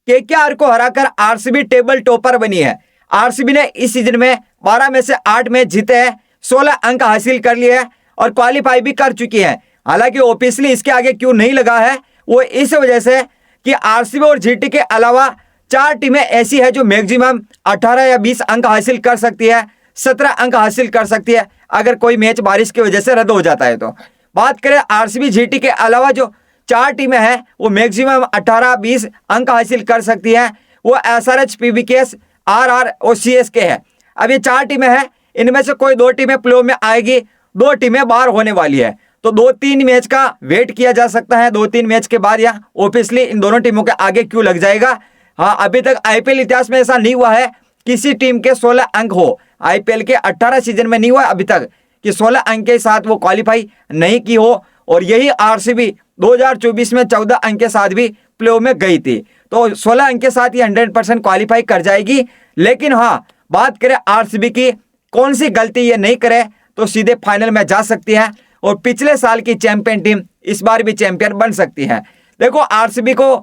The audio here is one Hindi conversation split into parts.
केकेआर को हराकर आरसीबी टेबल टॉपर बनी है। आरसीबी ने इस सीजन में 12 में से 8 मैच जीते हैं, 16 अंक हासिल कर लिए हैं और क्वालिफाई भी कर चुकी है। हालांकि ऑब्वियसली इसके आगे क्यों नहीं लगा है वो इस वजह से कि आरसीबी और जीटी के अलावा 4 टीमें ऐसी है जो मैक्सिमम 18 या 20 अंक हासिल कर सकती है, 17 अंक हासिल कर सकती है अगर कोई मैच बारिश की वजह से रद्द हो जाता है। तो बात करें आरसीबी जीटी के अलावा जो 4 टीमें हैं वो मैक्सिमम 18-20 अंक हासिल कर सकती हैं, वो एसआरएच, पीवीकेएस, आरआर और सीएसके है। अब ये 4 टीमें हैं, इनमें से कोई 2 टीमें प्ले में आएगी, 2 टीमें बाहर होने वाली है। तो 2-3 मैच का वेट किया जा सकता है। 2-3 मैच के बाद या ऑब्वियसली इन दोनों टीमों के आगे क्यों लग जाएगा। हाँ, अभी तक आईपीएल इतिहास में ऐसा नहीं हुआ है किसी टीम के 16 अंक हो। आईपीएल के 18 सीजन में नहीं हुआ अभी तक कि 16 अंक के साथ वो क्वालिफाई नहीं की हो। और यही आरसीबी 2024 में 14 अंक के साथ भी प्ले में गई थी। तो 16 अंक के साथ ये 100% क्वालिफाई कर जाएगी। लेकिन हाँ, बात करें आरसीबी की, कौन सी गलती ये नहीं करे तो सीधे फाइनल में जा सकती है और पिछले साल की चैंपियन टीम इस बार भी चैंपियन बन सकती है। देखो आरसीबी को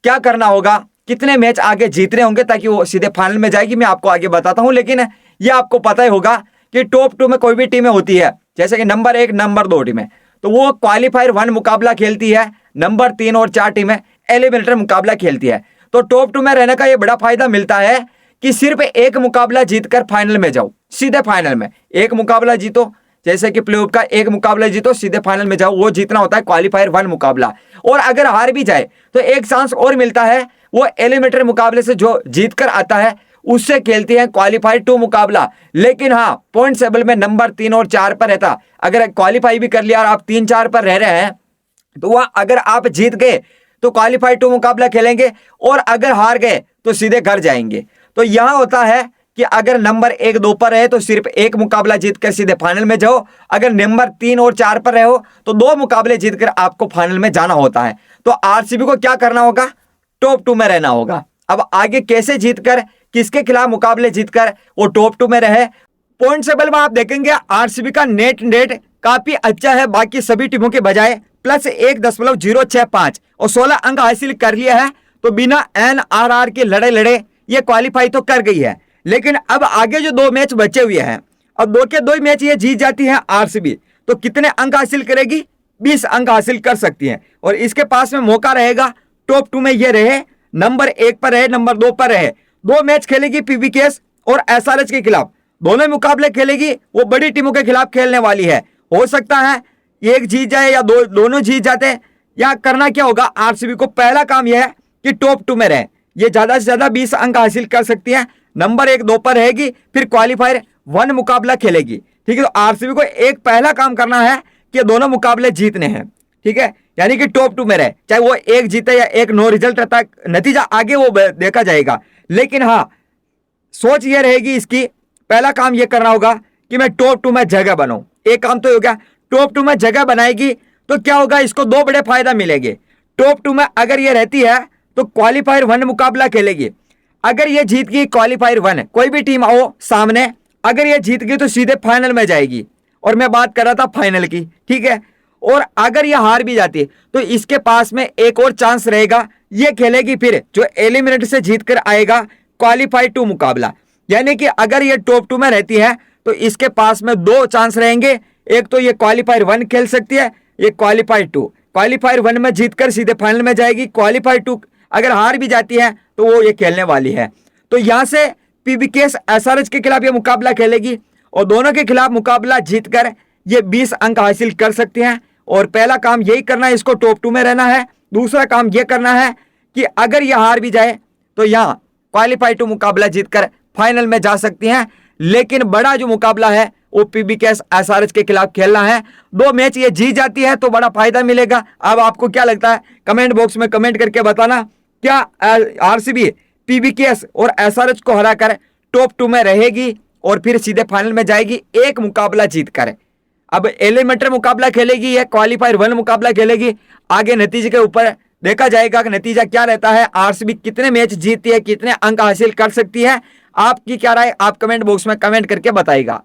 क्या करना होगा, कितने मैच आगे जीतने होंगे ताकि वो सीधे फाइनल में जाएगी, मैं आपको आगे बताता हूं। लेकिन ये आपको पता ही होगा कि टॉप 2 में कोई भी टीमें होती है, जैसे कि नंबर 1, नंबर 2 टीमें, तो वो क्वालिफायर 1 मुकाबला खेलती है, नंबर 3 और 4 टीमें एलिमिनेटर मुकाबला खेलती है। तो टॉप 2 में रहने का ये बड़ा फायदा मिलता है कि सिर्फ एक मुकाबला जीतकर फाइनल में जाओ, सीधे फाइनल में एक मुकाबला जीतो, जैसे कि प्लेऑफ का एक मुकाबला जीतो, सीधे फाइनल में जाओ, वो जीतना होता है क्वालिफायर 1 मुकाबला। और अगर हार भी जाए तो एक चांस और मिलता है, वो एलिमिनेटर मुकाबले से जो जीत कर आता है उससे खेलती है क्वालिफायर 2 मुकाबला। लेकिन हाँ, पॉइंट टेबल में नंबर 3 और 4 पर रहता, अगर क्वालिफाई भी कर लिया और आप 3-4 पर रह रहे हैं तो वह अगर आप जीत गए तो क्वालिफाई 2 मुकाबला खेलेंगे और अगर हार गए तो सीधे घर जाएंगे। तो यहां होता है कि अगर नंबर 1-2 पर रहे तो सिर्फ एक मुकाबला जीतकर सीधे फाइनल में जाओ, अगर नंबर 3 और 4 पर रहे हो तो 2 मुकाबले जीतकर आपको फाइनल में जाना होता है। तो आरसीबी को क्या करना होगा, टॉप 2 में रहना होगा। अब आगे कैसे जीतकर, किसके खिलाफ मुकाबले जीतकर वो टॉप 2 में रहे। पॉइंट टेबल में आप देखेंगे आरसीबी का नेट काफी अच्छा है बाकी सभी टीमों के बजाय, +1.065 और 16 अंक हासिल कर लिया है। तो बिना एनआरआर के लड़े ये क्वालिफाई तो कर गई है। लेकिन अब आगे जो 2 मैच बचे हुए हैं, अब 2 के 2 मैच ये जीत जाती है आरसीबी तो कितने अंक हासिल करेगी, 20 अंक हासिल कर सकती है। और इसके पास में मौका रहेगा टॉप 2 में ये रहे, नंबर 1 पर रहे, नंबर 2 पर रहे। 2 मैच खेलेगी पीवीकेएस और एसआरएच के खिलाफ, दोनों मुकाबले खेलेगी, वो बड़ी टीमों के खिलाफ खेलने वाली है। हो सकता है एक जीत जाए या दोनों जीत जाते हैं। या करना क्या होगा, आरसीबी को पहला काम यह है कि टॉप 2 में रहे, ये ज्यादा से ज्यादा 20 अंक हासिल कर सकती है, नंबर 1-2 पर रहेगी, फिर क्वालिफायर 1 मुकाबला खेलेगी। ठीक है, तो आरसीबी को एक पहला काम करना है कि दोनों मुकाबले जीतने हैं। ठीक है, यानी कि टॉप 2 में रहे, चाहे वो एक जीते या एक नो रिजल्ट रहता है, नतीजा आगे वो देखा जाएगा। लेकिन हाँ, सोच ये रहेगी इसकी, पहला काम ये करना होगा कि मैं टॉप 2 में जगह बनाऊं। एक काम तो हो गया, टॉप 2 में जगह बनाएगी तो क्या होगा, इसको 2 बड़े फायदा मिलेंगे। टॉप 2 में अगर ये रहती है तो क्वालिफायर 1 मुकाबला खेलेगी, अगर ये जीत गई क्वालिफायर 1, कोई भी टीम आओ सामने, अगर ये जीत गई तो सीधे फाइनल में जाएगी। और मैं बात कर रहा था फाइनल की, ठीक है। और अगर ये हार भी जाती है तो इसके पास में एक और चांस रहेगा, ये खेलेगी फिर जो एलिमिनेटर से जीत कर आएगा क्वालिफायर 2 मुकाबला। यानी कि अगर ये टॉप 2 में रहती है तो इसके पास में 2 चांस रहेंगे, एक तो ये क्वालिफायर 1 खेल सकती है, ये क्वालिफायर 2। क्वालिफायर 1 में जीतकर सीधे फाइनल में जाएगी, क्वालिफायर 2 अगर हार भी जाती है तो वो ये खेलने वाली है। तो यहां से पीवीकेएस एसआरएच के खिलाफ ये मुकाबला खेलेगी और दोनों के खिलाफ मुकाबला जीतकर ये 20 अंक हासिल कर सकते हैं। और पहला काम यही करना है, इसको टॉप 2 में रहना है। दूसरा काम ये करना है कि अगर ये हार भी जाए तो यहाँ क्वालिफाई 2 मुकाबला जीतकर फाइनल में जा सकती हैं। लेकिन बड़ा जो मुकाबला है वो पीवीकेएस एसआरएच के खिलाफ खेलना है। 2 मैच ये जीत जाती है तो बड़ा फायदा मिलेगा। अब आपको क्या लगता है, कमेंट बॉक्स में कमेंट करके बताना, क्या आरसीबी पीवीकेएस और एसआरएच को हराकर टॉप 2 में रहेगी और फिर सीधे फाइनल में जाएगी एक मुकाबला जीतकर। अब एलिमिनेटर मुकाबला खेलेगी या क्वालिफायर 1 मुकाबला खेलेगी, आगे नतीजे के ऊपर देखा जाएगा कि नतीजा क्या रहता है, आरसीबी कितने मैच जीतती है, कितने अंक हासिल कर सकती है। आपकी क्या राय, आप कमेंट बॉक्स में कमेंट करके बताइएगा।